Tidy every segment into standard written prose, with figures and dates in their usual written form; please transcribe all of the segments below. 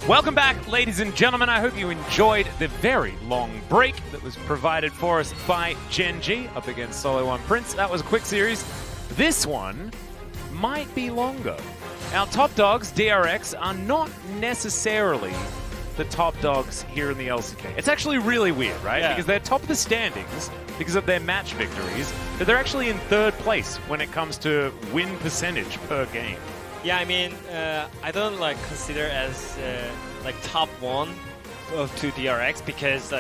Welcome back, ladies and gentlemen. I hope you enjoyed the very long break that was provided for us by Gen G up against Solo One Prince. That was a quick series. This one might be longer. Our top dogs, DRX, are not necessarily the top dogs here in the LCK. It's actually really weird, right? Yeah. Because they're top of the standings because of their match victories, but they're actually in third place when it comes to win percentage per game. Yeah, I mean, I don't like consider as like top one of two DRX because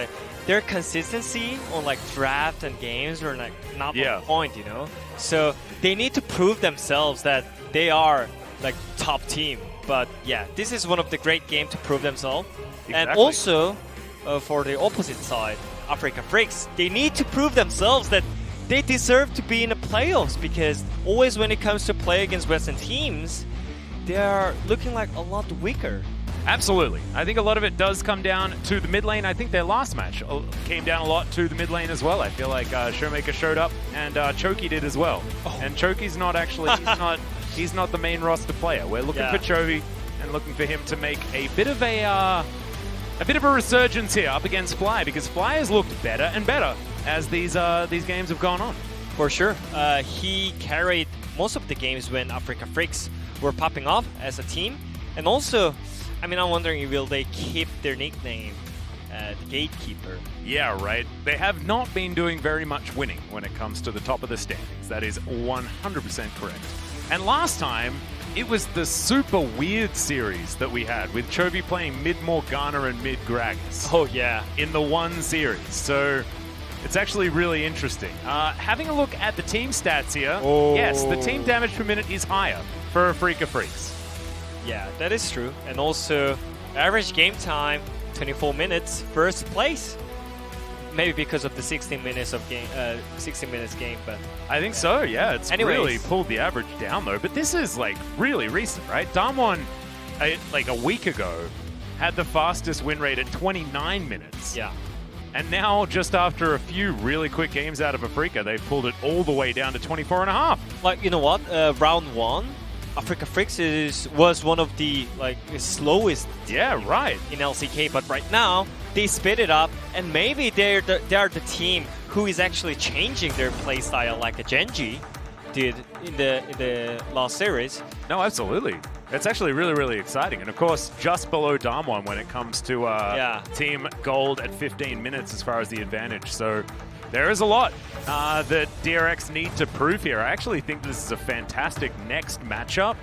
their consistency on like draft and games are like not on point, you know. So they need to prove themselves that they are like top team. But yeah, this is one of the great games to prove themselves. Exactly. And also for the opposite side, Afreeca Freecs, they need to prove themselves that they deserve to be in the playoffs because always when it comes to play against Western teams, they are looking like a lot weaker. Absolutely. I think a lot of it does come down to the mid lane. I think their last match came down a lot to the mid lane as well. I feel like Showmaker showed up and Choki did as well. Oh. And Choki's not actually, he's not the main roster player. We're looking for Chovy and looking for him to make a bit of a resurgence here up against Fly because Fly has looked better and better as these games have gone on. For sure. He carried most of the games when Afreeca Freecs were popping off as a team. And also, I mean, I'm wondering, will they keep their nickname, the Gatekeeper? Yeah, right. They have not been doing very much winning when it comes to the top of the standings. That is 100% correct. And last time, it was the super weird series that we had with Chovy playing mid Morgana and mid Gragas. Oh, yeah. In the one series. So it's actually really interesting. Having a look at the team stats here, yes, the team damage per minute is higher for Afreeca Freecs. Yeah, that is true. And also, average game time, 24 minutes, first place. Maybe because of the 16 minutes game, but I think so. Yeah, it's really pulled the average down though. But this is like really recent, right? Damwon, like a week ago, had the fastest win rate at 29 minutes. Yeah. And now, just after a few really quick games out of Afreeca, they've pulled it all the way down to 24.5. Like, you know what? Round one, Afreeca Freecs was one of the slowest in LCK, but right now they sped it up, and maybe they are the team who is actually changing their playstyle like a Gen G did in the last series. No, absolutely. It's actually really, really exciting. And of course, just below Damwon when it comes to Team Gold at 15 minutes as far as the advantage. So there is a lot that DRX need to prove here. I actually think this is a fantastic next matchup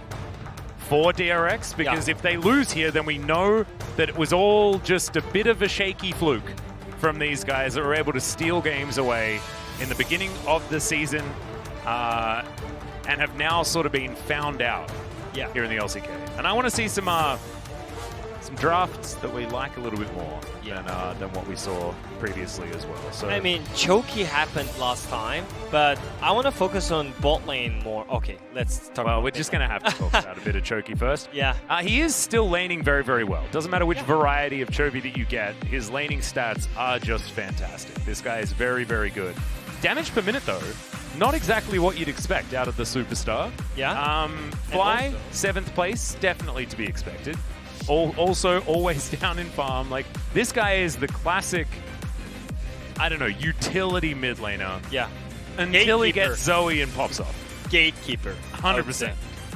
for DRX because if they lose here, then we know that it was all just a bit of a shaky fluke from these guys that were able to steal games away in the beginning of the season and have now sort of been found out here in the LCK. And I want to see some drafts that we like a little bit more than what we saw previously as well. So I mean, Choki happened last time, but I want to focus on bot lane more. Okay, let's talk about we're just going to have to talk about a bit of Choki first. Yeah. He is still laning very, very well. Doesn't matter which variety of Chovy that you get, his laning stats are just fantastic. This guy is very, very good. Damage per minute, though, not exactly what you'd expect out of the superstar. Yeah. Fly, 7th place, definitely to be expected. Also, always down in farm. Like, this guy is the classic, I don't know, utility mid laner. Yeah. Until he gets Zoe and pops off. Gatekeeper. 100%.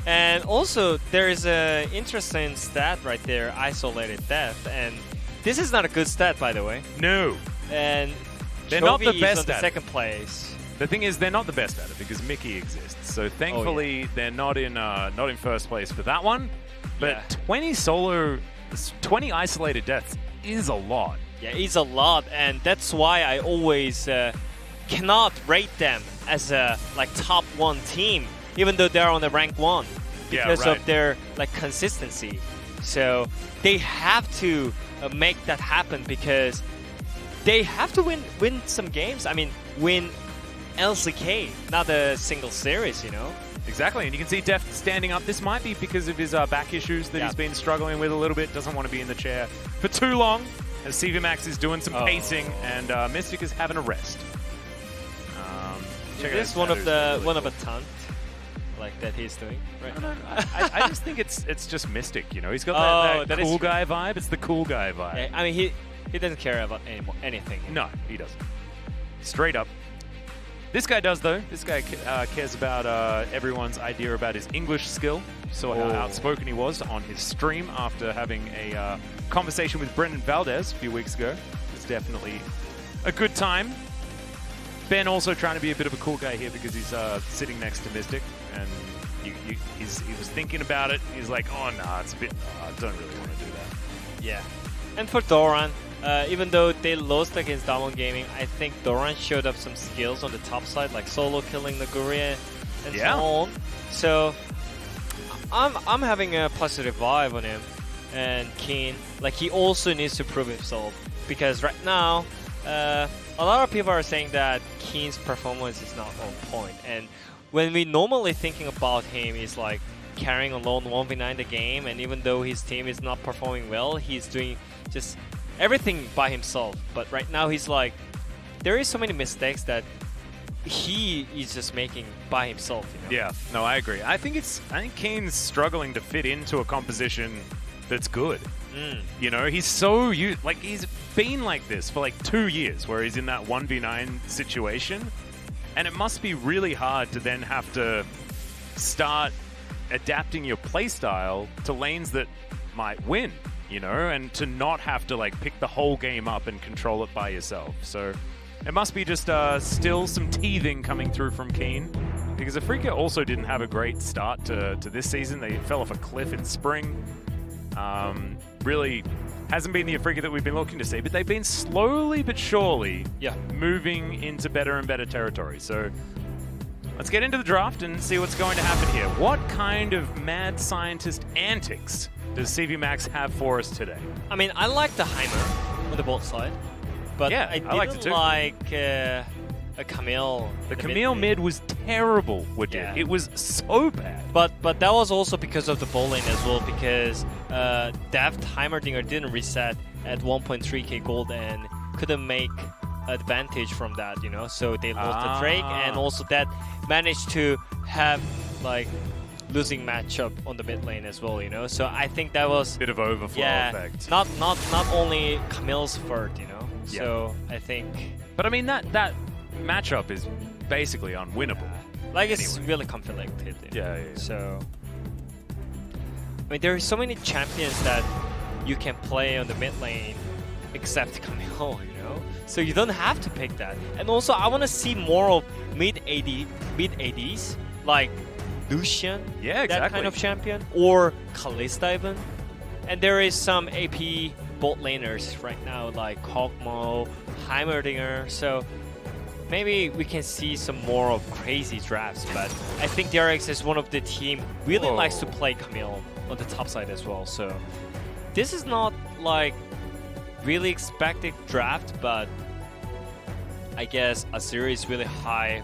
And also, there is an interesting stat right there, isolated death. And this is not a good stat, by the way. No. And they're not the best on the at second place. The thing is, they're not the best at it because Mickey exists. So thankfully, they're not in first place for that one. But 20 isolated deaths is a lot. Yeah, it's a lot, and that's why I always cannot rate them as a top one team, even though they're on the rank 1 because of their consistency. So they have to make that happen because they have to win some games. I mean, win LCK, not a single series, you know. Exactly, and you can see Deft standing up. This might be because of his back issues that he's been struggling with a little bit. Doesn't want to be in the chair for too long, as CV Max is doing some pacing, and Mystic is having a rest. Check this one of a taunt, like that he's doing right now? I just think it's just Mystic, you know. He's got that cool guy vibe. It's the cool guy vibe. Yeah, I mean, he doesn't care about anything. No, he doesn't. Straight up. This guy does, though. This guy cares about everyone's idea about his English skill. Saw how outspoken he was on his stream after having a conversation with Brendan Valdez a few weeks ago. It's definitely a good time. Ben also trying to be a bit of a cool guy here because he's sitting next to Mystic, and he was thinking about it. He's like, oh, nah, it's a bit... I don't really want to do that. Yeah. And for Doran, even though they lost against Damwon Gaming, I think Doran showed up some skills on the top side, like solo killing Naguria and so on. So I'm having a positive vibe on him. And Keen, like, he also needs to prove himself, because right now, a lot of people are saying that Keen's performance is not on point. And when we normally thinking about him is like carrying alone 1v9 the game, and even though his team is not performing well, he's doing just everything by himself. But right now he's like, there is so many mistakes that he is just making by himself, you know? Yeah, no, I agree. I think Keen's struggling to fit into a composition that's good. You know, he's so he's been like this for like 2 years, where he's in that 1v9 situation, and it must be really hard to then have to start adapting your playstyle to lanes that might win, you know, and to not have to like pick the whole game up and control it by yourself. So it must be just still some teething coming through from Keen, because Afreeca also didn't have a great start to this season. They fell off a cliff in spring. Really hasn't been the Afreeca that we've been looking to see, but they've been slowly but surely moving into better and better territory. So let's get into the draft and see what's going to happen here. What kind of mad scientist antics does CV Max have for us today? I mean, I like the Heimer on the bot side, but yeah, I liked it too. like a Camille. The Camille mid was terrible with it. It was so bad. But that was also because of the ball lane as well, because Daft Heimerdinger didn't reset at 1.3k gold and couldn't make advantage from that, you know. So they lost the Drake, and also that managed to have like losing matchup on the mid lane as well, you know. So I think that was bit of overflow effect. Not only Camille's fault, you know. So I think. But I mean that matchup is basically unwinnable. Like, it's really conflicted. Yeah. So, I mean, there are so many champions that you can play on the mid lane except Camille, you know? So you don't have to pick that. And also, I want to see more of mid ADs, like Lucian, that kind of champion, or Kalista even. And there is some AP bot laners right now, like Hawkmo, Heimerdinger, so maybe we can see some more of crazy drafts, but I think DRX is one of the team really likes to play Camille on the top side as well. So this is not like really expected draft, but I guess Azir is really high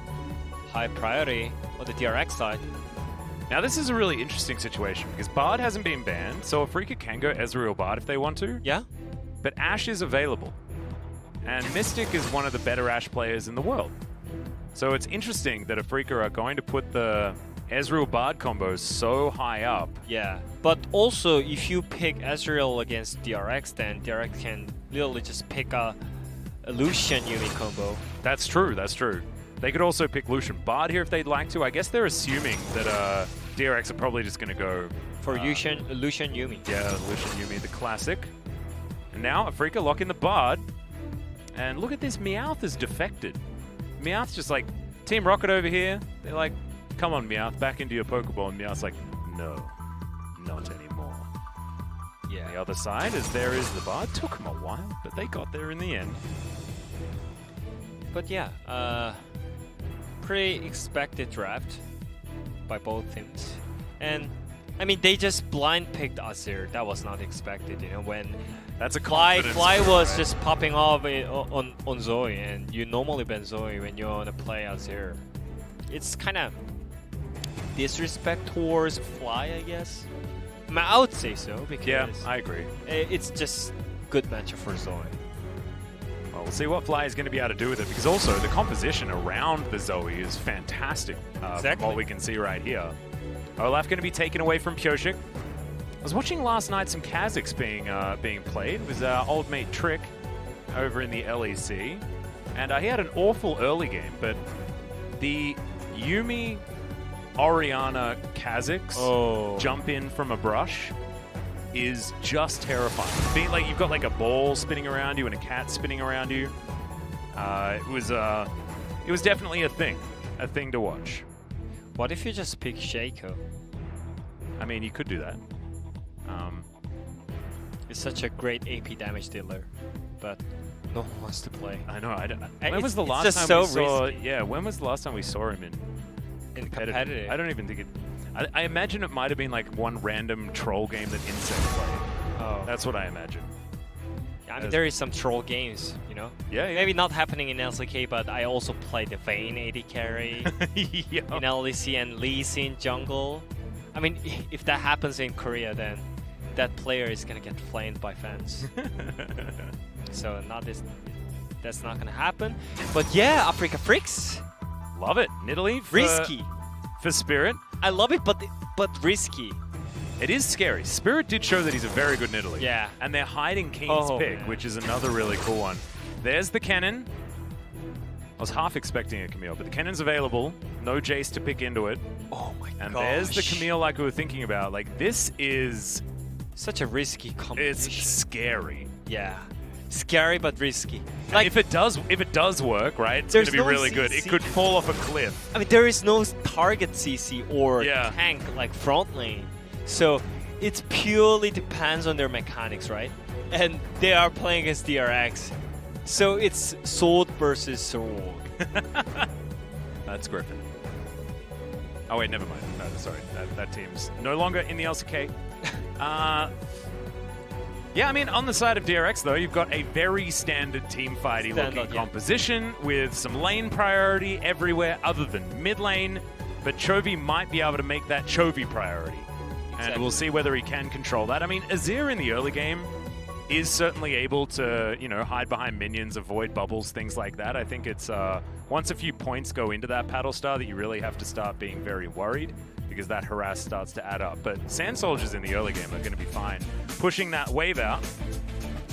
priority on the DRX side. Now this is a really interesting situation because Bard hasn't been banned, so Afreeca can go Ezreal Bard if they want to. Yeah. But Ashe is available. And Mystic is one of the better Ashe players in the world. So it's interesting that Afreeca are going to put the Ezreal Bard combos so high up. Yeah, but also if you pick Ezreal against DRX, then DRX can literally just pick a Lucian Yuumi combo. That's true, that's true. They could also pick Lucian Bard here if they'd like to. I guess they're assuming that DRX are probably just going to go... For Lucian Yuumi. Yeah, Lucian Yuumi, the classic. And now Afreeca lock in the Bard. And look at this, Meowth is defected. Meowth's just like, Team Rocket over here. They're like, come on, Meowth, back into your Pokeball. And Meowth's like, no, not anymore. Yeah. On the other side, as there is the Bard. Took them a while, but they got there in the end. But yeah, pretty expected draft by both teams. And I mean, they just blind picked Azir. That was not expected, you know, when that's a Fly was just popping off on Zoe, and you normally ban Zoe when you want to play Azir. It's kind of disrespect towards Fly, I guess. I mean, I would say so, because I agree. It's just good matchup for Zoe. Well, we'll see what Fly is going to be able to do with it, because also the composition around the Zoe is fantastic from what we can see right here. Olaf going to be taken away from Pyoshik. I was watching last night some Kazakhs being played. It was our old mate Trick over in the LEC. And he had an awful early game, but the Yumi Oriana Kazakhs jump in from a brush is just terrifying. Being like you've got like a ball spinning around you and a cat spinning around you. It was definitely a thing to watch. What if you just pick Shaco? I mean, you could do that. It's such a great AP damage dealer, but no one wants to play. I know. When was the last time we saw? Yeah, when was the last time we saw him in competitive? I don't even think it. I imagine it might have been like one random troll game that Insect played. Oh, that's what I imagine. I mean, there is some troll games, you know. Yeah. Maybe not happening in LCK, but I also played the Vayne AD carry in LEC and Lee Sin jungle. I mean, if that happens in Korea, then that player is gonna get flamed by fans. So that's not gonna happen. But yeah, Afreeca Freecs. Love it. Nidalee risky for Spirit. I love it, but risky. It is scary. Spirit did show that he's a very good Nidalee. Yeah. And they're hiding Keen's pick, man. which is another really cool one. There's the cannon. I was half expecting a Camille, but the cannon's available. No Jace to pick into it. Oh my god. And there's the Camille like we were thinking about. Like, this is such a risky competition. It's scary. Yeah. Scary but risky. Like, if it does work, right, it's going to be really good. It could fall off a cliff. I mean, there is no target CC or tank like front lane. So it purely depends on their mechanics, right? And they are playing against DRX. So it's sword versus sword. That's Griffin. Oh wait, never mind. No, sorry. That team's no longer in the LCK. Yeah, I mean, on the side of DRX, though, you've got a very standard team fighty looking composition with some lane priority everywhere other than mid lane. But Chovy might be able to make that Chovy priority. And we'll see whether he can control that. I mean, Azir in the early game is certainly able to, you know, hide behind minions, avoid bubbles, things like that. I think it's once a few points go into that paddle star that you really have to start being very worried, because that harass starts to add up. But Sand Soldiers in the early game are going to be fine, pushing that wave out.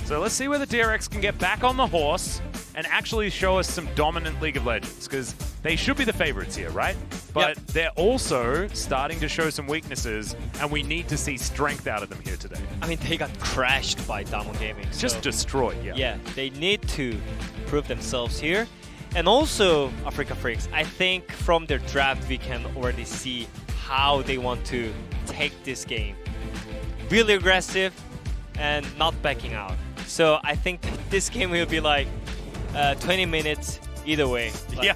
So let's see whether DRX can get back on the horse and actually show us some dominant League of Legends, because they should be the favorites here, right? But they're also starting to show some weaknesses, and we need to see strength out of them here today. I mean, they got crashed by Damwon Gaming. Just destroyed, Yeah, they need to prove themselves here. And also, Afreeca Freecs, I think from their draft, we can already see how they want to take this game. Really aggressive and not backing out. So I think this game will be like 20 minutes either way. Yeah.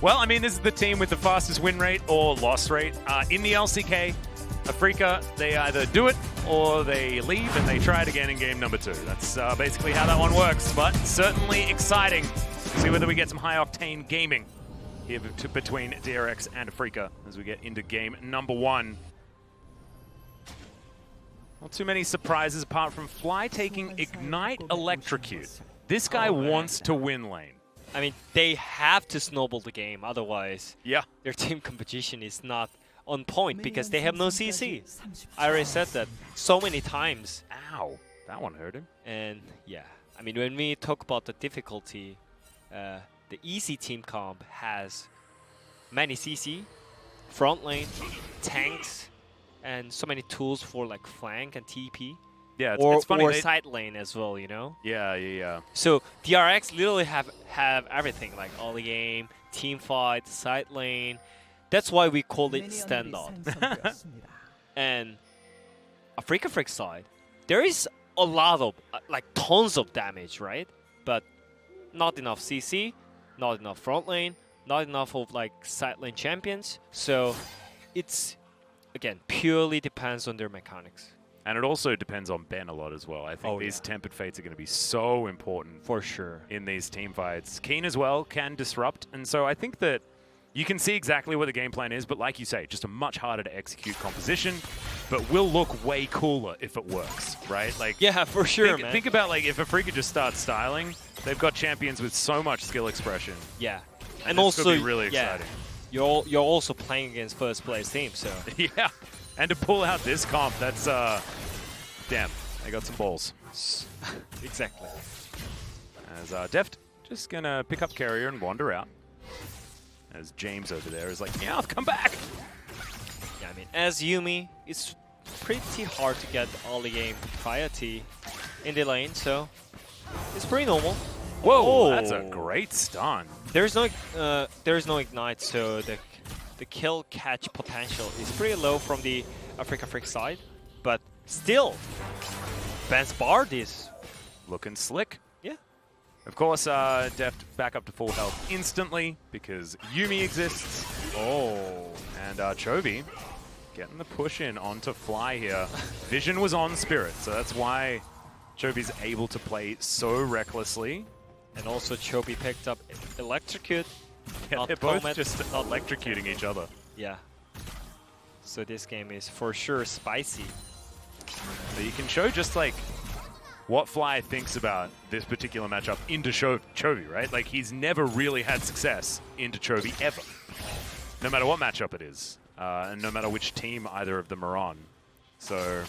Well, I mean, this is the team with the fastest win rate or loss rate in the LCK. Afreeca, they either do it or they leave and they try it again in game number 2. That's basically how that one works, but certainly exciting. See whether we get some high-octane gaming here between DRX and Afreeca as we get into game number 1. Not too many surprises apart from Fly taking Ignite Electrocute. This guy wants to win lane. I mean, they have to snowball the game, otherwise their team composition is not on point because they have no CC. I already said that so many times. Ow, that one hurt him. And yeah, I mean, when we talk about the difficulty, the easy team comp has many CC, front lane, tanks, and so many tools for like flank and TP. Yeah, it's funny. Or side lane as well, you know? Yeah. So DRX literally have everything, like early game, team fight, side lane. That's why we call it standout. And Afreeca Freecs side, there is a lot of, like tons of damage, right? But not enough CC, not enough front lane, not enough of like side lane champions. So it's, again, purely depends on their mechanics. And it also depends on Ben a lot as well. I think these Tempered Fates are going to be so important for sure in these team fights. Keen as well can disrupt, and so I think that you can see exactly what the game plan is, but like you say, just a much harder to execute composition, but will look way cooler if it works, right? Like, yeah, for sure, man. Think about like if Afreeca just starts styling, they've got champions with so much skill expression. Yeah. And also, could be really exciting. you're also playing against first place team, so yeah. And to pull out this comp, that's damn. They got some balls. exactly. As Deft just gonna pick up carrier and wander out. As James over there is like, yeah, I'll come back. Yeah, I mean, as Yuumi, it's pretty hard to get all the game priority in the lane, so it's pretty normal. Whoa, that's a great stun. There's no ignite, so the kill catch potential is pretty low from the Afreeca Freecs side, but still, Ben's Bard is looking slick. Yeah. Of course, Deft back up to full health instantly because Yuumi exists. Oh, and Chovy getting the push in onto Fly here. Vision was on Spirit, so that's why Chovy's able to play so recklessly. And also Chovy picked up Electrocute. Yeah, they're both just electrocuting each other. Yeah. So this game is for sure spicy. So you can show just like what Fly thinks about this particular matchup into Chovy, right? Like he's never really had success into Chovy ever. No matter what matchup it is. And no matter which team either of them are on. So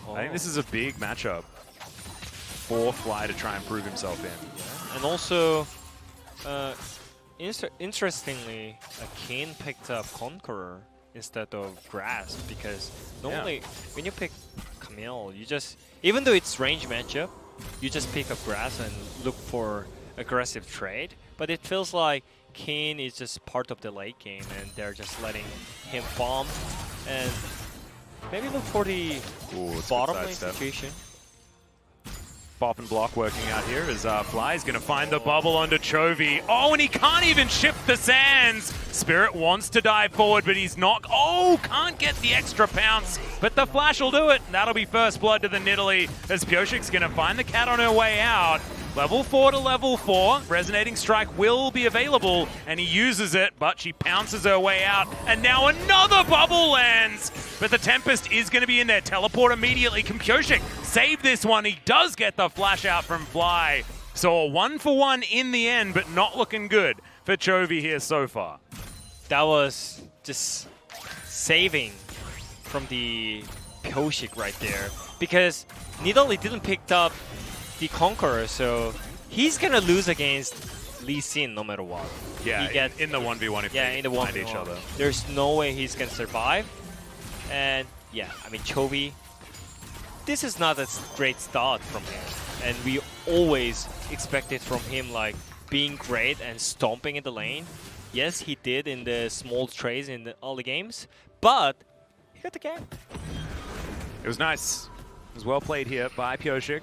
I think this is a big matchup for Fly to try and prove himself in. Yeah. And also, interestingly, Kane picked up Conqueror instead of Grass because normally when you pick Camille, you just, even though it's range matchup, you just pick up Grass and look for aggressive trade. But it feels like Kane is just part of the late game and they're just letting him farm and maybe look for the bottom lane situation. Bop and block working out here as Fly's going to find the bubble onto Chovy. Oh, and he can't even shift the sands. Spirit wants to dive forward, but he's not. Oh, can't get the extra pounce, but the flash will do it. That'll be first blood to the Nidalee as Pyoshik's going to find the cat on her way out. Level 4 to level 4. Resonating Strike will be available, and he uses it, but she pounces her way out, and now another bubble lands. But the Tempest is going to be in there. Teleport immediately. Can Pyoshik save this one? He does get the flash out from Fly. So a 1-for-1 in the end, but not looking good for Chovy here so far. That was just saving from the Pyoshik right there, because Nidalee didn't pick up the Conqueror, so he's gonna lose against Lee Sin no matter what. Yeah, he gets in the 1v1 if they find each other. There's no way he's gonna survive. And yeah, I mean, Chovy, this is not a great start from him. And we always expected from him like being great and stomping in the lane. Yes, he did in the small trades in all the games, but he got the game. It was nice. It was well played here by Pyoshik,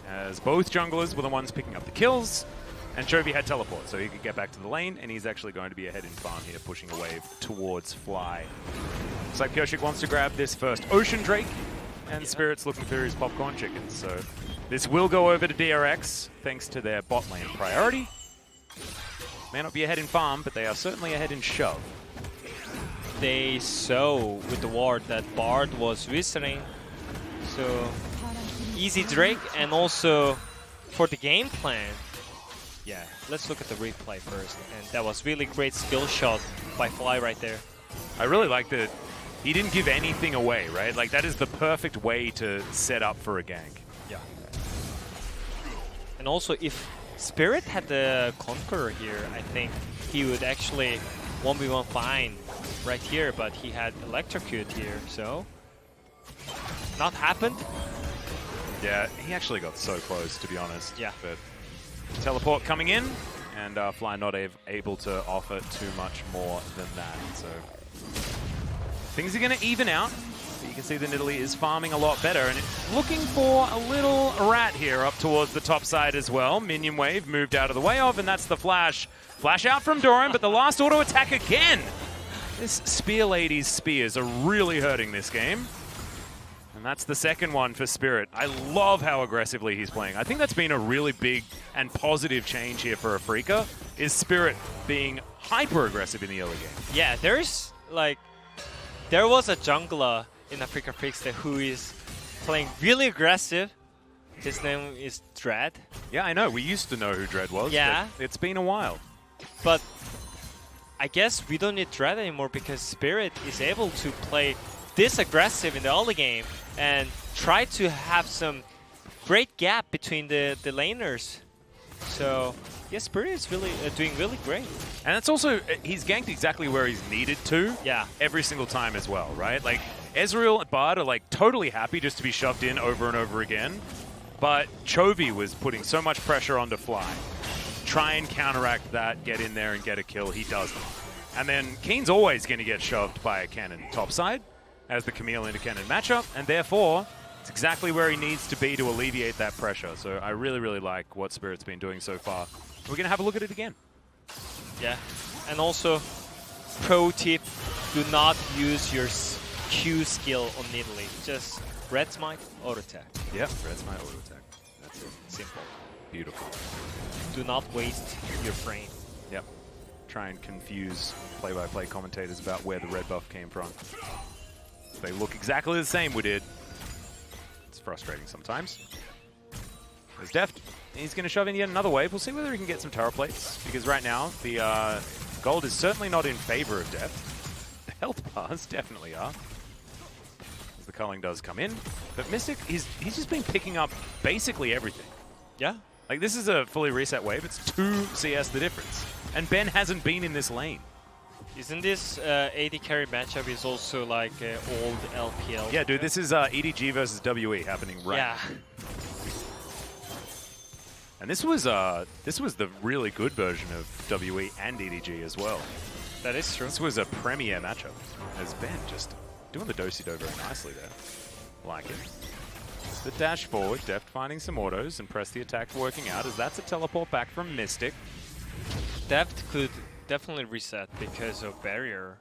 as both junglers were the ones picking up the kills, and Chovy had teleport, so he could get back to the lane, and he's actually going to be ahead in farm here, pushing a wave towards Fly. Looks like Pyoshik wants to grab this first Ocean Drake, and Spirit's looking for his popcorn chickens, so this will go over to DRX, thanks to their bot lane priority. May not be ahead in farm, but they are certainly ahead in shove. They saw with the ward that Bard was whistling, so easy Drake, and also for the game plan, yeah, let's look at the replay first, and that was really great skill shot by Fly right there. I really like that he didn't give anything away, right? Like that is the perfect way to set up for a gank. Yeah. And also if Spirit had the Conqueror here, I think he would actually 1v1 fine right here, but he had Electrocute here, so not happened. Yeah, he actually got so close, to be honest. Yeah. But teleport coming in, and Fly not able to offer too much more than that. So things are going to even out. But you can see the Nidalee is farming a lot better, and it's looking for a little rat here up towards the top side as well. Minion wave moved out of the way of, and that's the flash. Flash out from Doran, but the last auto attack again. This Spear Lady's spears are really hurting this game. And that's the second one for Spirit. I love how aggressively he's playing. I think that's been a really big and positive change here for Afreeca, is Spirit being hyper aggressive in the early game. Yeah, there was a jungler in Afreeca Freecs who is playing really aggressive. His name is Dread. Yeah, I know. We used to know who Dread was. Yeah. But it's been a while. But I guess we don't need Dread anymore because Spirit is able to play this aggressive in the early game and try to have some great gap between the laners. So, yeah, Spirit is really doing really great. And it's also, he's ganked exactly where he's needed to. Yeah. Every single time as well, right? Like, Ezreal and Bard are like totally happy just to be shoved in over and over again. But Chovy was putting so much pressure onto Fly. Try and counteract that, get in there and get a kill. He doesn't. And then Keen's always going to get shoved by a cannon topside as the Camille into cannon matchup. And therefore, it's exactly where he needs to be to alleviate that pressure. So I really, really like what Spirit's been doing so far. We're going to have a look at it again. Yeah. And also, pro tip, do not use your Q skill on Nidalee. Just Red Smite, auto attack. Yeah, Red Smite, auto attack. That's it. Simple. Beautiful. Do not waste your frame. Yep. Try and confuse play-by-play commentators about where the red buff came from. They look exactly the same we did. It's frustrating sometimes. There's Deft. He's going to shove in yet another wave. We'll see whether he can get some tower plates, because right now the gold is certainly not in favor of Deft. The health bars definitely are. As the culling does come in. But Mystic, he's just been picking up basically everything. Yeah. Like, this is a fully reset wave. It's 2 CS the difference. And Ben hasn't been in this lane. Isn't this AD carry matchup is also like old LPL? Yeah, dude, this is EDG versus WE happening right now. Yeah. And this was the really good version of WE and EDG as well. That is true. This was a premier matchup. As Ben just doing the do-si-do very nicely there. Like it. The dash forward, Deft finding some autos, and press the attack working out, as that's a teleport back from Mystic. Deft could definitely reset because of barrier.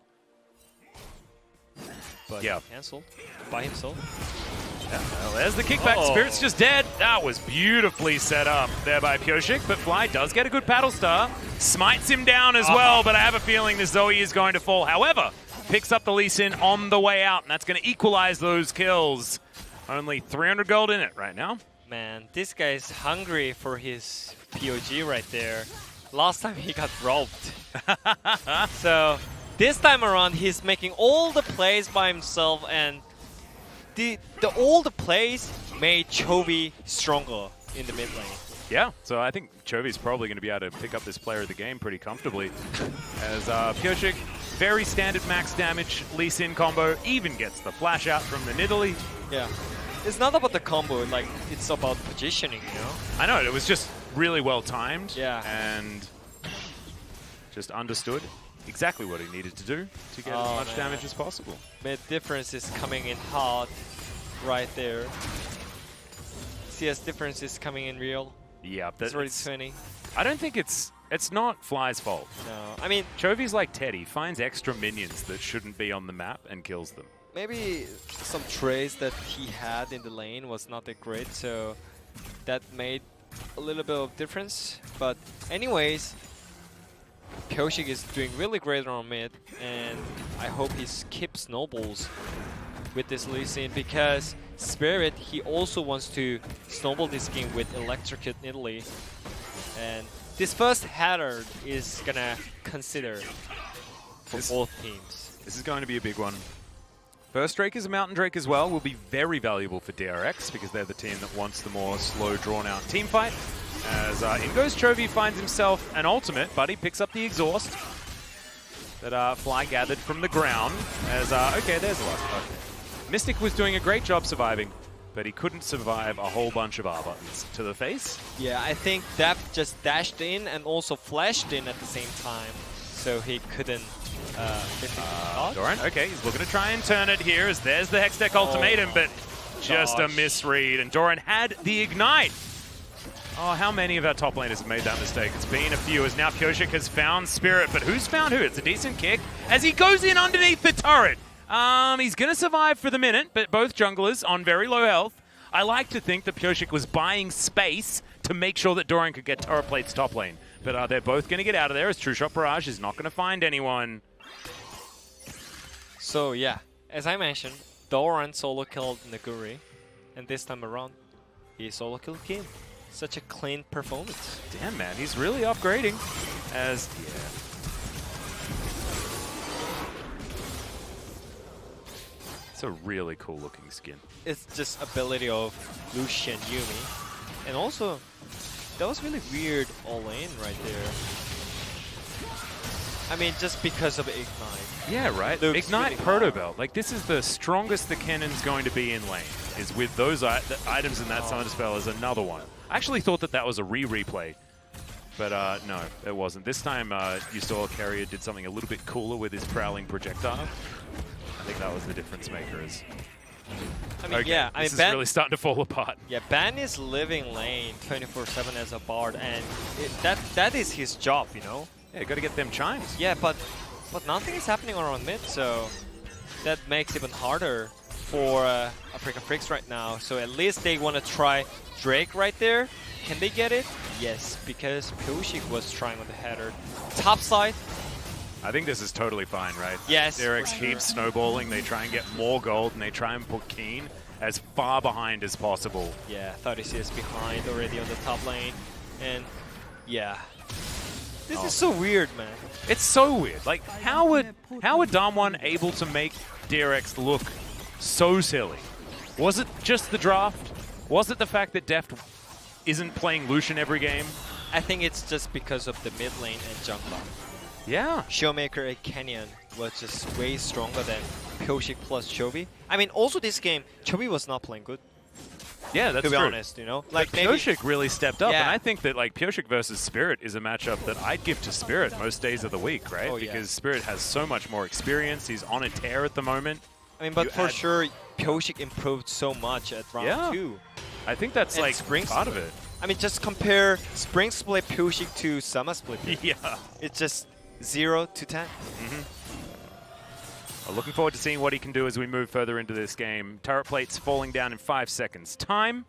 But yeah, cancelled by himself. Yeah, well, there's the kickback. Spirit's just dead. That was beautifully set up there by Pyosik, but Fly does get a good paddle star. Smites him down as well, but I have a feeling the Zoe is going to fall. However, picks up the Lee Sin on the way out, and that's going to equalize those kills. Only 300 gold in it right now. Man, this guy's hungry for his POG right there. Last time he got robbed. So this time around, he's making all the plays by himself, and all the plays made Chovy stronger in the mid lane. Yeah, so I think Chovy's probably going to be able to pick up this player of the game pretty comfortably. As Pyosik, very standard max damage Lee Sin combo, even gets the flash out from the Nidalee. Yeah. It's not about the combo, like, it's about positioning, you know? I know, it was just really well timed. Yeah. And just understood exactly what he needed to do to get as much damage as possible. Mid difference is coming in hard right there. CS difference is coming in real. Yeah, that's already 20. I don't think it's not Fly's fault. No, I mean, Chovy's like Teddy, finds extra minions that shouldn't be on the map and kills them. Maybe some trades that he had in the lane was not that great, so that made a little bit of difference. But anyways, Pyosik is doing really great on mid, and I hope he keeps snowballs with this Lee Sin, because Spirit, he also wants to snowball this game with Electrocute Nidalee. And this first Hazard is gonna consider for both teams. This is going to be a big one. First Drake is a Mountain Drake as well, will be very valuable for DRX because they're the team that wants the more slow, drawn-out team fight. As in goes Chovy, finds himself an ultimate, but he picks up the exhaust that Fly gathered from the ground. As, okay, there's a lot. Okay. Mystic was doing a great job surviving, but he couldn't survive a whole bunch of R buttons to the face. Yeah, I think Deft just dashed in and also flashed in at the same time, so he couldn't Doran, okay, he's looking to try and turn it here, as there's the Hextech ultimatum, but just a misread, and Doran had the ignite. Oh, how many of our top laners have made that mistake? It's been a few, as now Pyosik has found Spirit, but who's found who? It's a decent kick, as he goes in underneath the turret. He's going to survive for the minute, but both junglers on very low health. I like to think that Pyosik was buying space to make sure that Doran could get turret plates top lane. But they're both going to get out of there, as True Shot Barrage is not going to find anyone. So yeah, as I mentioned, Doran solo killed Naguri, and this time around, he solo killed Kim. Such a clean performance. Damn, man, he's really upgrading. As, It's a really cool looking skin. It's just ability of Lucian Yumi. And also, that was really weird all-in right there. I mean, just because of Ignite. Yeah, right. Looks Ignite really Proto hard. Belt. Like, this is the strongest the cannon's going to be in lane, is with those the items in that Summon Spell is another one. I actually thought that that was a replay, but no, it wasn't. This time, you saw Carrier did something a little bit cooler with his Prowling Projectile. I think that was the difference maker. I mean, Okay, yeah, I mean, this is really starting to fall apart. Yeah, Ban is living lane 24/7 as a bard, and that is his job, you know. Yeah, got to get them chimes. Yeah, but nothing is happening around mid, so that makes it even harder for Afreeca Freecs right now. So at least they want to try Drake right there. Can they get it? Yes, because Pyoshik was trying with the header. Top side. I think this is totally fine, right? Yes, DRX for sure. keeps snowballing. They try and get more gold, and they try and put Keen as far behind as possible. Yeah, 30 CS behind already on the top lane, and yeah. This is so weird, man. It's so weird. Like, how would Damwon able to make DRX look so silly? Was it just the draft? Was it the fact that Deft isn't playing Lucian every game? I think it's just because of the mid lane and jungler. Yeah. Showmaker and Canyon was just way stronger than Pyoshik plus Chovy. I mean, also this game, Chovy was not playing good. Yeah, that's to be true. honest, you know, Like maybe Pyoshik really stepped up, Yeah. and I think that like Pyoshik versus Spirit is a matchup that I'd give to Spirit most days of the week, right? Oh, yeah. Because Spirit has so much more experience. He's on a tear at the moment. I mean, but You for add- sure, Pyoshik improved so much at round Yeah. 2. I think that's And like Spring part of Split. it. I mean, just compare Spring Split Pyoshik to Summer Split. Yeah. It's just 0 to 10. Well, looking forward to seeing what he can do as we move further into this game. Turret plates falling down in 5 seconds time.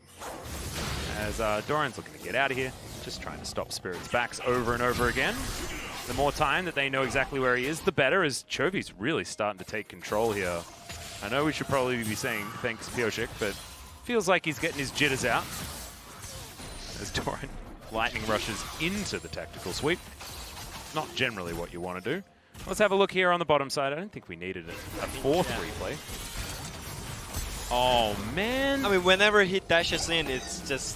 As Doran's looking to get out of here, just trying to stop Spirit's backs over and over again. The more time that they know exactly where he is, the better, as Chovy's really starting to take control here. I know we should probably be saying thanks Pyoshik, but feels like he's getting his jitters out. As Doran lightning rushes into the tactical sweep. Not generally what you want to do. Let's have a look here on the bottom side. I don't think we needed a fourth replay. Oh, man. I mean, whenever he dashes in, it's just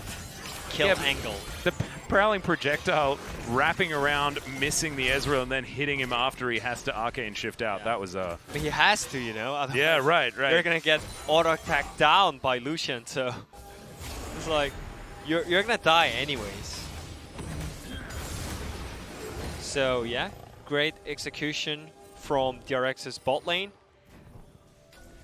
kill but angle. The Prowling Projectile wrapping around, missing the Ezreal, and then hitting him after he has to Arcane Shift out. That was But he has to, you know. Otherwise yeah, right. They're gonna get auto-attacked down by Lucian, so it's like you're gonna die anyways. So yeah, great execution from DRX's bot lane.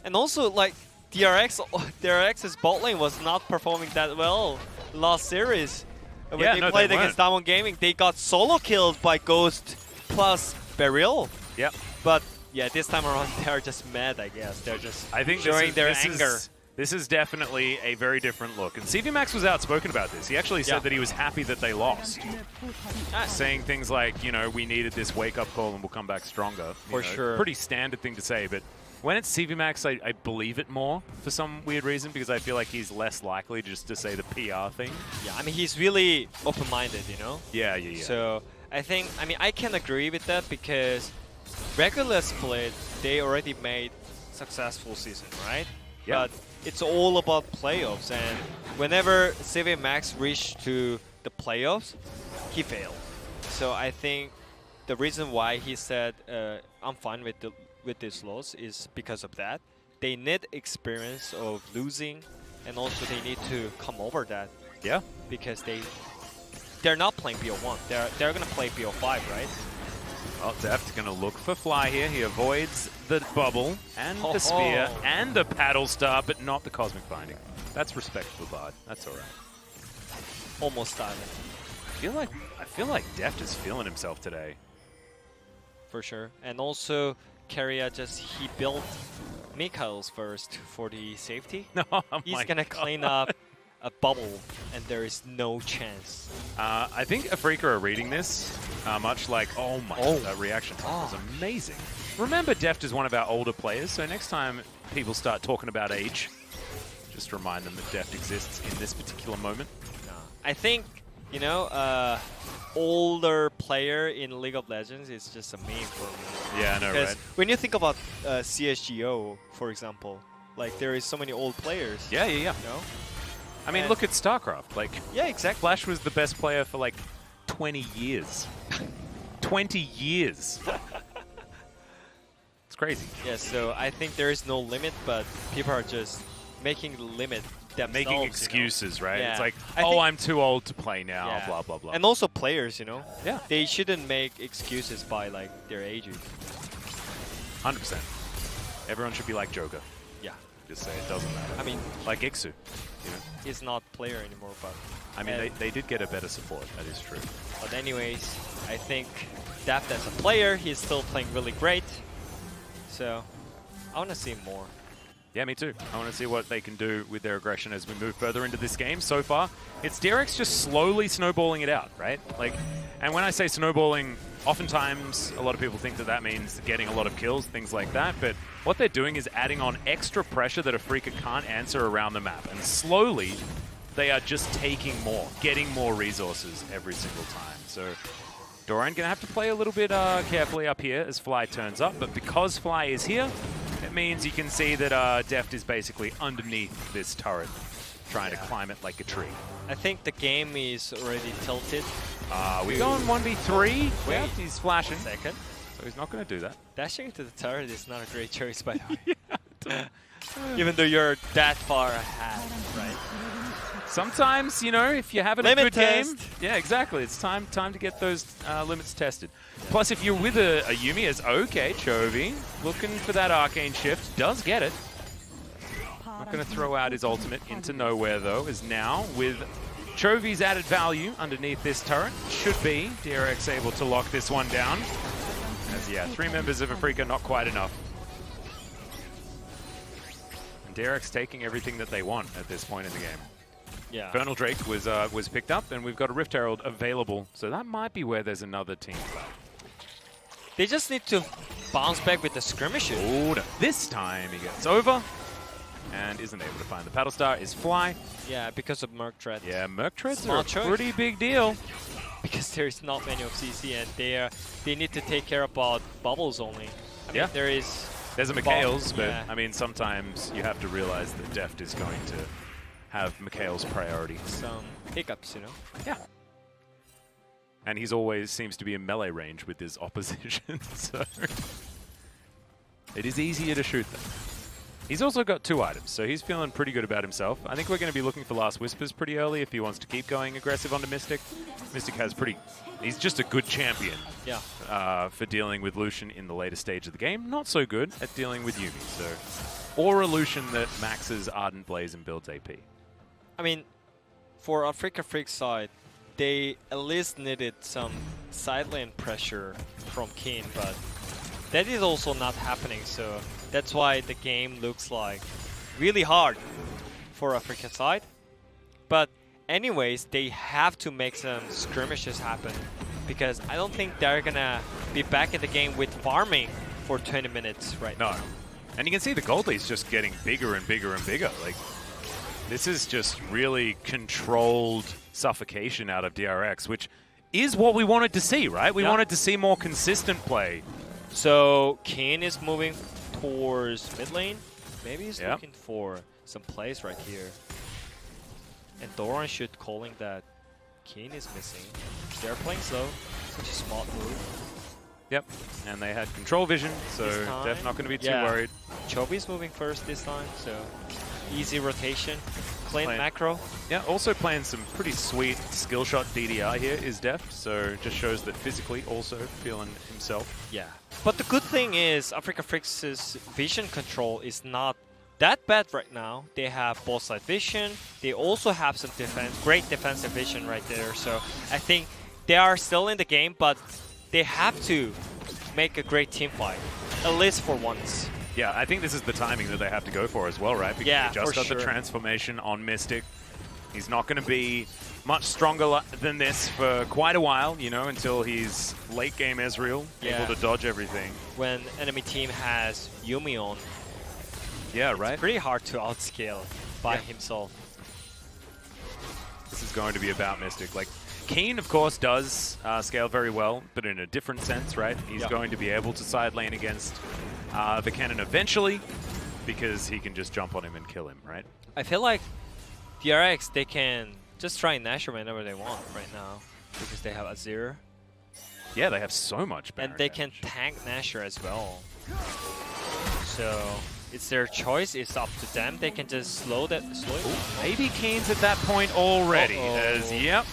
And also like DRX's bot lane was not performing that well last series. And when they played against Damwon Gaming, they got solo killed by Ghost plus Burial. Yep. But yeah, this time around they're just mad, I guess. They're just showing their anger. This is definitely a very different look. And CVMAX was outspoken about this. He actually said that he was happy that they lost. Saying things like, you know, we needed this wake-up call and we'll come back stronger. For sure. Pretty standard thing to say, but when it's CVMAX, I believe it more for some weird reason because I feel like he's less likely just to say the PR thing. Yeah, I mean, he's really open-minded, you know? Yeah, yeah, yeah. So I think, I mean, I can agree with that because regular split, they already made successful season, right? Yeah. But it's all about playoffs, and whenever CVMAX reached to the playoffs, he failed. So I think the reason why he said, I'm fine with this loss is because of that. They need experience of losing, and also they need to come over that. Yeah. Because they're not playing BO1. They're gonna play BO5, right? Well, Deft going to look for Fly here. He avoids the bubble and the spear and the paddle star, but not the cosmic binding. That's respectful, Bard. That's all right. Almost styling. I feel like Deft is feeling himself today. For sure. And also, Keria he built Mikhail's first for the safety. No, He's gonna clean up a bubble, and there is no chance. I think Afreeca are reading this, much like, that reaction time was amazing. Remember, Deft is one of our older players, so next time people start talking about age, just remind them that Deft exists in this particular moment. I think, you know, older player in League of Legends is just a meme for me. Yeah, I know, Because right? when you think about CSGO, for example, Like there is so many old players. Yeah. You know? I mean, look at StarCraft. Like, yeah, exactly. Flash was the best player for like 20 years. 20 years. It's crazy. Yeah, so I think there is no limit, but people are just making the limit themselves. Making excuses, right? Yeah. It's like, oh, I'm too old to play now, blah, blah, blah. And also players, you know? Yeah. They shouldn't make excuses by like their age. 100%. Everyone should be like Joker. Yeah. Just say it doesn't matter. I mean, like Iksu. You know? He's not player anymore, but... I mean, they did get a better support, that is true. But anyways, I think Daft as a player, he's still playing really great. So, I want to see more. Yeah, me too. I want to see what they can do with their aggression as we move further into this game. So far, it's DRX just slowly snowballing it out, right? Like, and when I say snowballing, oftentimes a lot of people think that that means getting a lot of kills, things like that. But what they're doing is adding on extra pressure that Afreeca can't answer around the map. And slowly, they are just taking more, getting more resources every single time. So Doran gonna have to play a little bit carefully up here as Fly turns up. But because Fly is here, it means you can see that Deft is basically underneath this turret, trying to climb it like a tree. I think the game is already tilted. We're going 1v3. Wait, he's flashing. Second. So he's not going to do that. Dashing into the turret is not a great choice, by the way. Even though you're that far ahead, right? Sometimes, you know, if you're having a good game, yeah, exactly. It's time to get those limits tested. Plus, if you're with a Yuumi, as okay, Chovy looking for that arcane shift, does get it. Not going to throw out his ultimate into nowhere though. Is now with Chovy's added value underneath this turret, should be DRX able to lock this one down. As yeah, 3 members of Afreeca, not quite enough. And DRX taking everything that they want at this point in the game. Yeah. Infernal Drake was picked up, and we've got a Rift Herald available, so that might be where there's another team left. They just need to bounce back with the skirmishes. Oh, no. This time he gets over and isn't able to find the paddle star. Is Fly. Yeah, because of Merc Treads. Yeah, Merc Treads are a pretty big deal. Because there's not many of CC, and they need to take care about bubbles only. I mean, there's a Mikhail's, but I mean, sometimes you have to realize that Deft is going to have Mikhail's priority. Some hiccups, you know? Yeah. And he's always seems to be in melee range with his opposition, so it is easier to shoot them. He's also got 2 items, so he's feeling pretty good about himself. I think we're going to be looking for Last Whispers pretty early if he wants to keep going aggressive onto Mystic. Mystic has he's just a good champion for dealing with Lucian in the later stage of the game. Not so good at dealing with Yuumi, so... Or a Lucian that maxes Ardent Blaze and builds AP. I mean, for Afreeca Freecs side, they at least needed some side lane pressure from Keen, but that is also not happening, so that's why the game looks like really hard for Afreeca side. But anyways, they have to make some skirmishes happen, because I don't think they're gonna be back in the game with farming for 20 minutes right now. And you can see the gold lead's just getting bigger and bigger and bigger. Like, this is just really controlled suffocation out of DRX, which is what we wanted to see, right? We wanted to see more consistent play. So Kane is moving towards mid lane. Maybe he's looking for some plays right here. And Doran should calling that Kane is missing. They're playing slow. Such a smart move. Yep, and they had control vision, so Def not going to be too worried. Chovy's moving first this time, so easy rotation. Clean macro. Yeah, also playing some pretty sweet skill shot DDR here is Def, so just shows that physically also feeling himself. Yeah, but the good thing is Afreeca Freecs' vision control is not that bad right now. They have both side vision. They also have some great defensive vision right there. So I think they are still in the game, but they have to make a great team fight, at least for once. Yeah, I think this is the timing that they have to go for as well, right? Because he just got the transformation on Mystic. He's not going to be much stronger than this for quite a while, you know, until he's late game Ezreal, able to dodge everything. When enemy team has Yuumi on, right? It's pretty hard to outscale by himself. This is going to be about Mystic. Like, Keen, of course, does scale very well, but in a different sense, right? He's going to be able to side lane against the cannon eventually. because he can just jump on him and kill him, right? I feel like DRX, they can just try Nashor whenever they want right now because they have Azir. Yeah, they have so much Baron and they damage. can tank Nashor as well. So it's their choice. It's up to them. They can just slow it. Maybe Kane's at that point already. As, yep,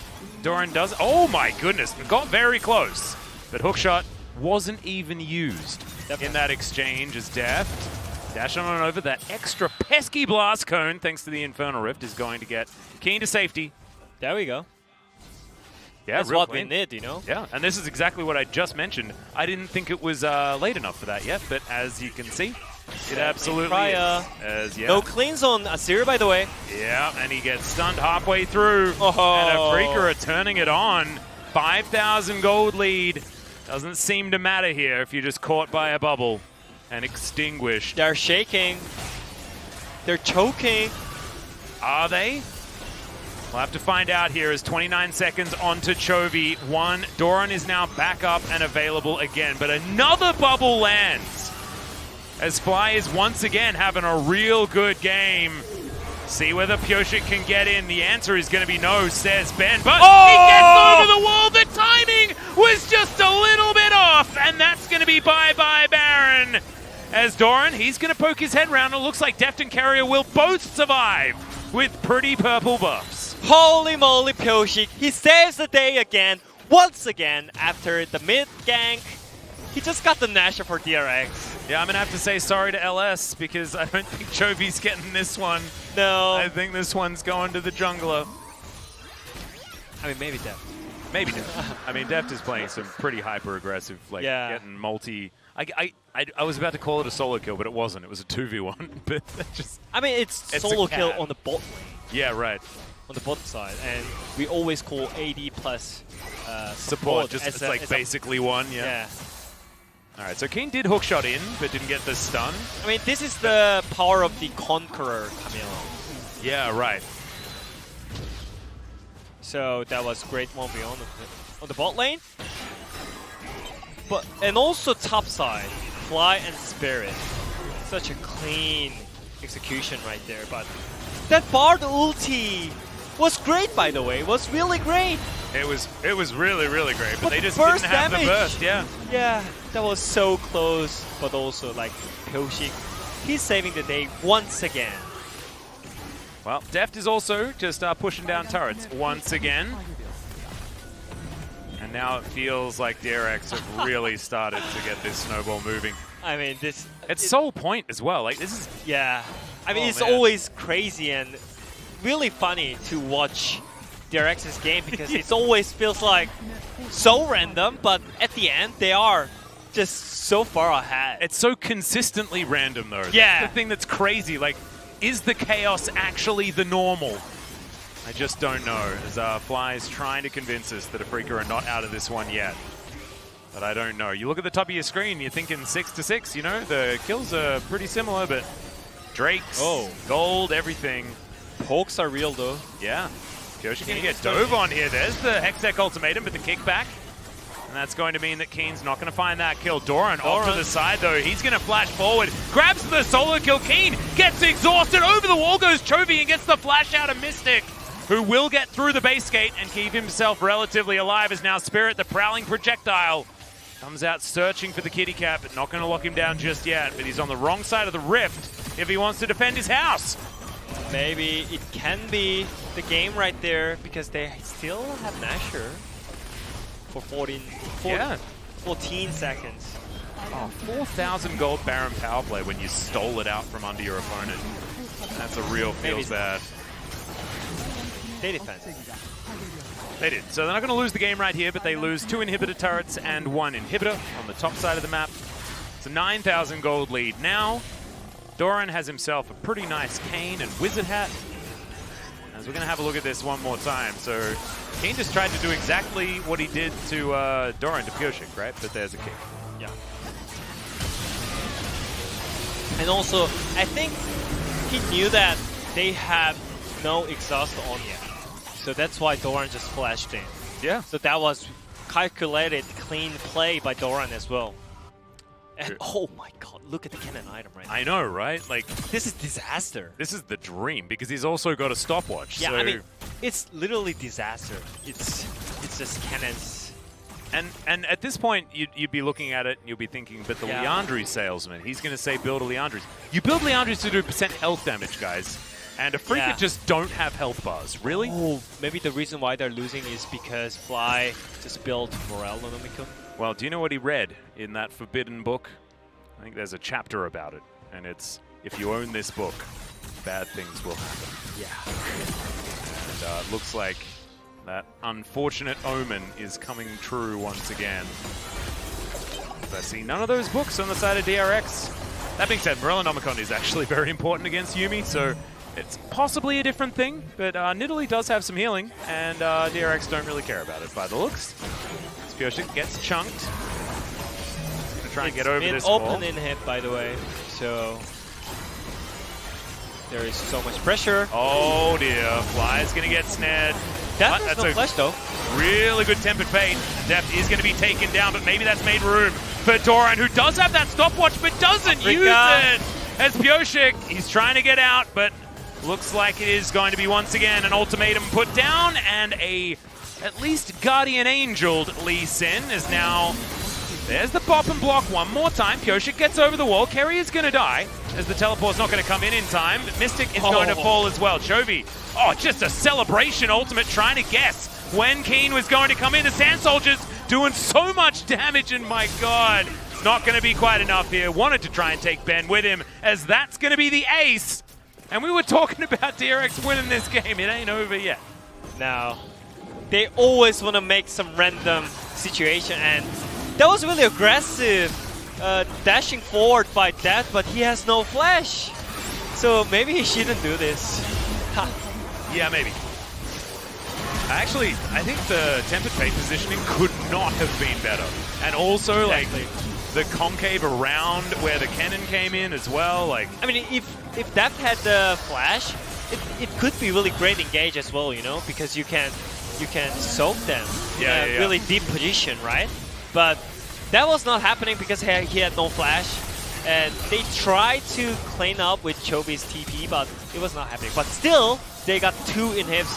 Doran does. Oh my goodness, it got very close. But hookshot wasn't even used in that exchange as Deft dashing on over. That extra pesky blast cone, thanks to the Infernal Rift, is going to get Keen to safety. There we go. Yeah, that's what we need, you know? Yeah, and this is exactly what I just mentioned. I didn't think it was late enough for that yet, but as you can see, it absolutely is. As, no cleans on Azir, by the way. Yeah, and he gets stunned halfway through. Oh. And Afreeca are turning it on. 5,000 gold lead. Doesn't seem to matter here if you're just caught by a bubble and extinguished. They're shaking. They're choking. Are they? We'll have to find out here as 29 seconds onto Chovy. Doran is now back up and available again, but another bubble lands as Fly is once again having a real good game. See whether Pyosik can get in. The answer is going to be no, says Ben, but he gets over the wall. The timing was just a little bit off, and that's going to be bye-bye Baron. As Doran, he's going to poke his head around. It looks like Deft and Carrier will both survive with pretty purple buffs. Holy moly, Pyosik. He saves the day again, once again, after the mid gank. He just got the Nashor for DRX. Yeah, I'm going to have to say sorry to LS because I don't think Chovy's getting this one. No. I think this one's going to the jungler. I mean, maybe Deft. Maybe Deft. I mean, Deft is playing some pretty hyper-aggressive, like getting multi... I was about to call it a solo kill, but it wasn't. It was a 2v1. But just, I mean, it's solo kill on the bot lane. Yeah, right. On the bottom side, and we always call AD plus support. Just it's like basically one. Yeah. All right. So King did hookshot in, but didn't get the stun. I mean, this is the power of the Conqueror coming along. Yeah. Right. So that was great 1v on the bot lane. But and also top side, Fly and Spirit. Such a clean execution right there. But that Bard ulti was great, by the way. It was really great. It was really, really great. But they just didn't have the burst. Yeah. Yeah, that was so close. But also, like, Pyosik, he's saving the day once again. Well, Deft is also just pushing down turrets once again. And now it feels like DRX have really started to get this snowball moving. I mean, it's sole point as well. Like this is I mean, it's always crazy and really funny to watch DRX's game because it always feels like so random, but at the end they are just so far ahead. It's so consistently random though. Yeah. That's the thing that's crazy. Like, is the chaos actually the normal? I just don't know, as Fly is trying to convince us that Afreeca are not out of this one yet. But I don't know. You look at the top of your screen, you're thinking 6-6, you know? The kills are pretty similar, but Drakes, gold, everything. Pokes are real though. Yeah. Pyosik going to get dove on here. There's the Hextech ultimatum, but the kickback. And that's going to mean that Keen's not going to find that kill. Doran off to the side, though. He's going to flash forward. Grabs the solo kill. Keen gets exhausted. Over the wall goes Chovy and gets the flash out of Mystic, who will get through the base gate and keep himself relatively alive as now Spirit, the prowling projectile, comes out searching for the kitty cat, but not going to lock him down just yet. But he's on the wrong side of the rift if he wants to defend his house. Maybe it can be the game right there because they still have Nashor for 14 seconds. Oh, 4,000 gold Baron power play when you stole it out from under your opponent. That's a real feels bad. They defend. They did. So they're not going to lose the game right here, but they lose 2 inhibitor turrets and 1 inhibitor on the top side of the map. It's a 9,000 gold lead now. Doran has himself a pretty nice cane and wizard hat. As we're going to have a look at this one more time. So Kane just tried to do exactly what he did to Doran, to Pyosik, right? But there's a kick. Yeah. And also, I think he knew that they have no exhaust on yet. So that's why Doran just flashed in. Yeah. So that was calculated, clean play by Doran as well. And oh my god, look at the cannon item right now. I know, right? Like, this is disaster. This is the dream, because he's also got a stopwatch. Yeah, so... I mean, it's literally disaster. It's just cannons. And at this point, you'd be looking at it and you'll be thinking, but the Liandry salesman, he's going to say build a Liandry's. You build Liandry's to do % health damage, guys. And Afreeca just don't have health bars. Really? Oh, maybe the reason why they're losing is because Fly just built Morale on Omicron. Well, do you know what he read in that forbidden book? I think there's a chapter about it. And it's, if you own this book, bad things will happen. Yeah. And it looks like that unfortunate omen is coming true once again. I see none of those books on the side of DRX. That being said, Morellonomicon is actually very important against Yuumi, so it's possibly a different thing, but Nidalee does have some healing, and DRX don't really care about it by the looks. Skirmishes gets chunked. He's gonna try and get over this wall. Open inhib, by the way, so there is so much pressure. Oh dear, Fly's gonna get snared. That's no flash though. Really good tempered fate. Deft is gonna be taken down, but maybe that's made room for Doran, who does have that stopwatch, but doesn't use it. As Pyoshik, he's trying to get out, but looks like it is going to be once again an ultimatum put down, and at least Guardian Angeled Lee Sin is now. There's the bop and block one more time. Pyoshik gets over the wall. Kerry is going to die, as the teleport's not going to come in time. Mystic is going to fall as well. Chovy, just a celebration ultimate, trying to guess when Keen was going to come in. The Sand Soldiers doing so much damage, and my god, not going to be quite enough here. Wanted to try and take Ben with him, as that's going to be the ace. And we were talking about DRX winning this game. It ain't over yet. No. They always want to make some random situation, and that was really aggressive, dashing forward by that, but he has no flash. So maybe he shouldn't do this. Yeah, maybe. Actually, I think the tempered fate positioning could not have been better. And also, like, the concave around where the cannon came in as well. Like, I mean, if Deft had the flash, it could be really great engage as well, you know, because you can soak them in a really deep position, right? But that was not happening because he had no flash. And they tried to clean up with Chovy's TP, but it was not happening. But still, they got 2 inhibs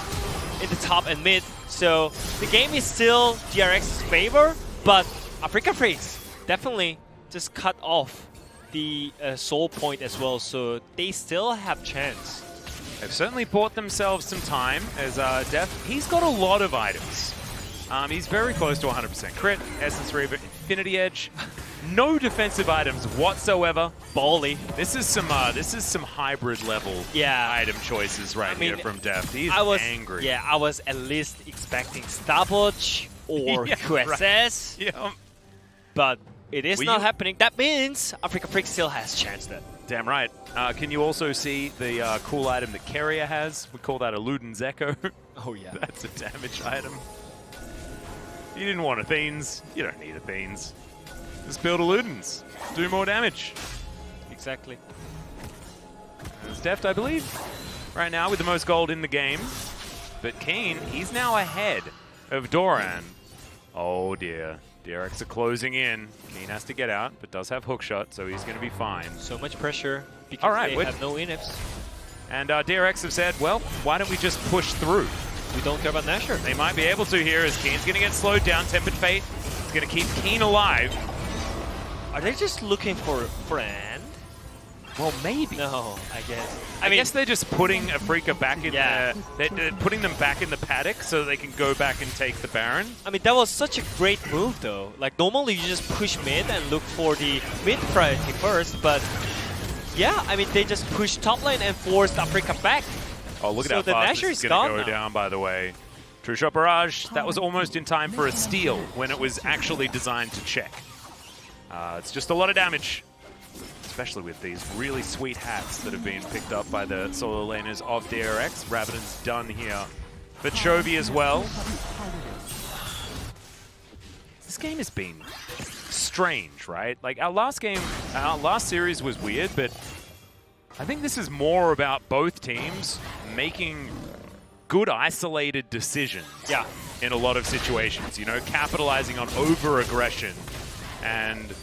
in the top and mid. So the game is still DRX's favor, but Afreeca Freecs definitely just cut off the soul point as well. So they still have chance. They've certainly bought themselves some time, as Def, he's got a lot of items. He's very close to 100% crit, Essence Reaver, Infinity Edge. No defensive items whatsoever. Bally. This is some hybrid level item choices here from Def. He's angry. Yeah, I was at least expecting stopwatch or QSS. Right. Yeah. But it is not happening. That means Afreeca Freecs still has chance then. Damn right. Can you also see the cool item that Keria has? We call that a Luden's Echo. Oh yeah. That's a damage item. You didn't want Athenes. You don't need Athenes. Just build a Ludens. Do more damage. Exactly. It's Deft, I believe, right now with the most gold in the game. But Keen, he's now ahead of Doran. Oh dear. DRX are closing in. Keen has to get out, but does have hookshot, so he's going to be fine. So much pressure because they have no inhibs. And DRX have said, well, why don't we just push through? We don't care about Nasher. They might be able to here, as Keen's going to get slowed down. Tempered Fate is going to keep Keen alive. Are they just looking for an end? Well, maybe. No, I guess. I guess they're just putting Afreeca back in they're putting them back in the paddock so they can go back and take the Baron. I mean, that was such a great move, though. Like, normally you just push mid and look for the mid priority first, but yeah, I mean, they just pushed top lane and forced Afreeca back. Oh, look at how fast this is going to go down, by the way. True Shot Barrage, that was almost in time for a steal when it was actually designed to check. It's just a lot of damage, especially with these really sweet hats that have been picked up by the solo laners of DRX. Rabadon's done here for Chovy as well. This game has been strange, right? Like, our last series was weird, but I think this is more about both teams making good isolated decisions in a lot of situations, you know, capitalizing on over-aggression And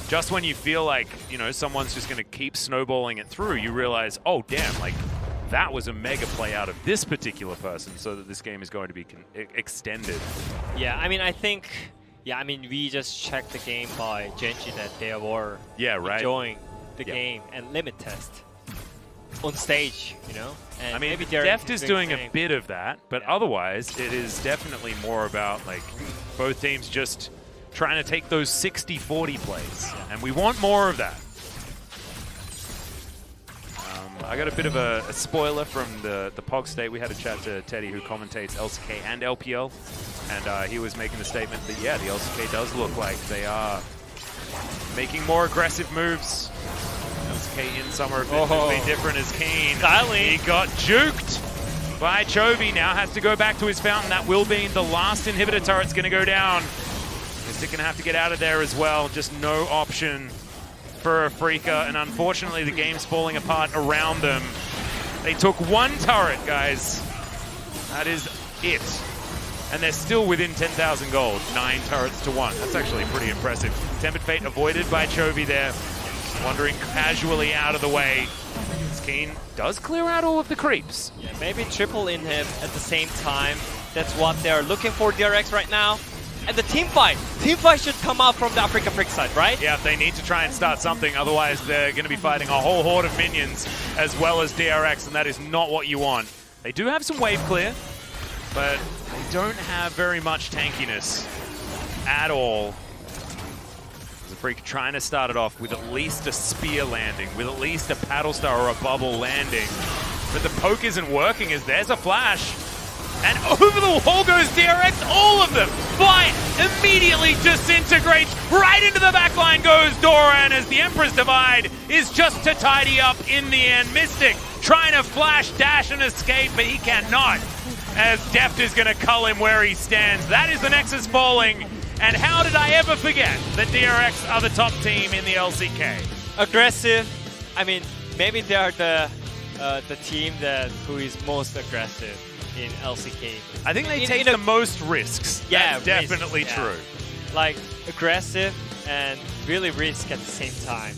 just when you feel like, you know, someone's just going to keep snowballing it through, you realize, oh, damn, like, that was a mega play out of this particular person, so that this game is going to be extended. Yeah, I mean, I think, yeah, I mean, we just checked the game by Genji that they were enjoying the game and limit test on stage, you know? And I mean, maybe Deft is doing a bit of that, but otherwise, it is definitely more about, like, both teams just trying to take those 60-40 plays, and we want more of that. I got a bit of a spoiler from the POG state. We had a chat to Teddy, who commentates LCK and LPL, and he was making the statement that, yeah, the LCK does look like they are making more aggressive moves. LCK in Summer a bit different as Keen. He got juked by Chovy. Now has to go back to his fountain. That will be the last inhibitor turret's going to go down. Mystic going to have to get out of there as well. Just no option for Afreeca, and unfortunately the game's falling apart around them. They took one turret, guys. That is it. And they're still within 10,000 gold. 9 turrets to 1. That's actually pretty impressive. Tempered Fate avoided by Chovy there. Wandering casually out of the way. Skeen does clear out all of the creeps. Yeah, maybe triple inhib at the same time. That's what they're looking for, DRX, right now. And the team fight should come out from the Afreeca Freecs side, right? Yeah, they need to try and start something, otherwise they're going to be fighting a whole horde of minions as well as DRX, and that is not what you want. They do have some wave clear, but they don't have very much tankiness at all. Afreeca trying to start it off with at least a spear landing, with at least a paddle star or a bubble landing. But the poke isn't working as there's a flash. And over the wall goes DRX, all of them fly, immediately disintegrates, right into the backline goes Doran as the Emperor's Divide is just to tidy up in the end. Mystic trying to flash, dash, and escape, but he cannot, as Deft is going to cull him where he stands. That is the Nexus falling, and how did I ever forget that DRX are the top team in the LCK? Aggressive, I mean, maybe they are the team who is most aggressive in LCK. I think they take the most risks. Yeah, that's definitely true. Like, aggressive and really risk at the same time.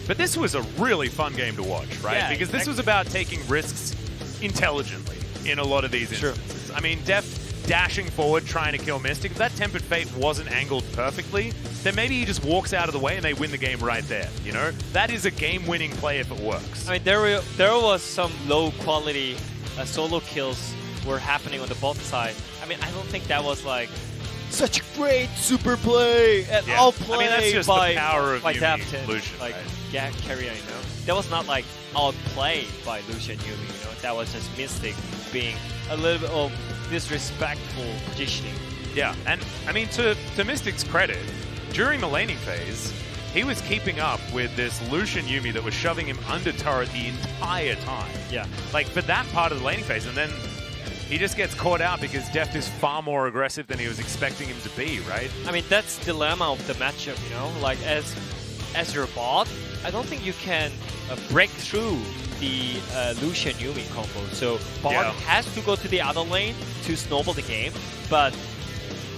But this was a really fun game to watch, right? Yeah, because this was about taking risks intelligently in a lot of these instances. I mean, Deft dashing forward, trying to kill Mystic. If that Tempered Fate wasn't angled perfectly, then maybe he just walks out of the way and they win the game right there, you know? That is a game-winning play if it works. I mean, there was some low-quality solo kills were happening on the bot side. I mean, I don't think that was like such a great super play and outplay. I mean, that's just the power of Yuumi, Lucian, like, right? Yeah, carry on, you know. That was not like outplay by Lucian Yuumi, you know. That was just Mystic being a little bit of disrespectful positioning. Yeah, and I mean, to Mystic's credit, during the laning phase, he was keeping up with this Lucian Yuumi that was shoving him under turret the entire time. Yeah. Like, for that part of the laning phase, and then he just gets caught out because Deft is far more aggressive than he was expecting him to be, right? I mean, that's the dilemma of the matchup, you know? Like, as your bot, I don't think you can break through the Lucian Yuumi combo. So bot has to go to the other lane to snowball the game. But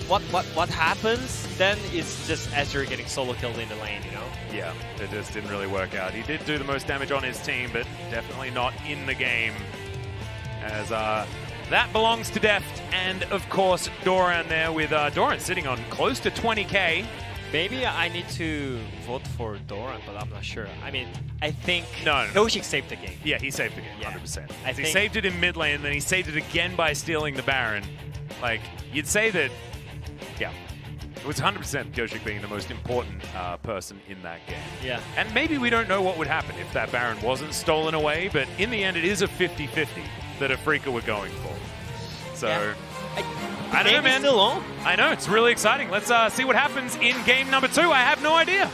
what happens then is just Azure getting solo killed in the lane, you know? Yeah, it just didn't really work out. He did do the most damage on his team, but definitely not in the game. As that belongs to Deft, and of course Doran there, with Doran sitting on close to 20k. Maybe I need to vote for Doran, but I'm not sure. I mean, I think no. Yoshik saved the game. Yeah, he saved the game, 100%. He think saved it in mid lane, and then he saved it again by stealing the Baron. Like, you'd say that, yeah, it was 100% Yoshik being the most important person in that game. Yeah. And maybe we don't know what would happen if that Baron wasn't stolen away, but in the end it is a 50-50 that Afreeca were going for. So, I don't know, man. Still on. I know, it's really exciting. Let's see what happens in game number 2. I have no idea.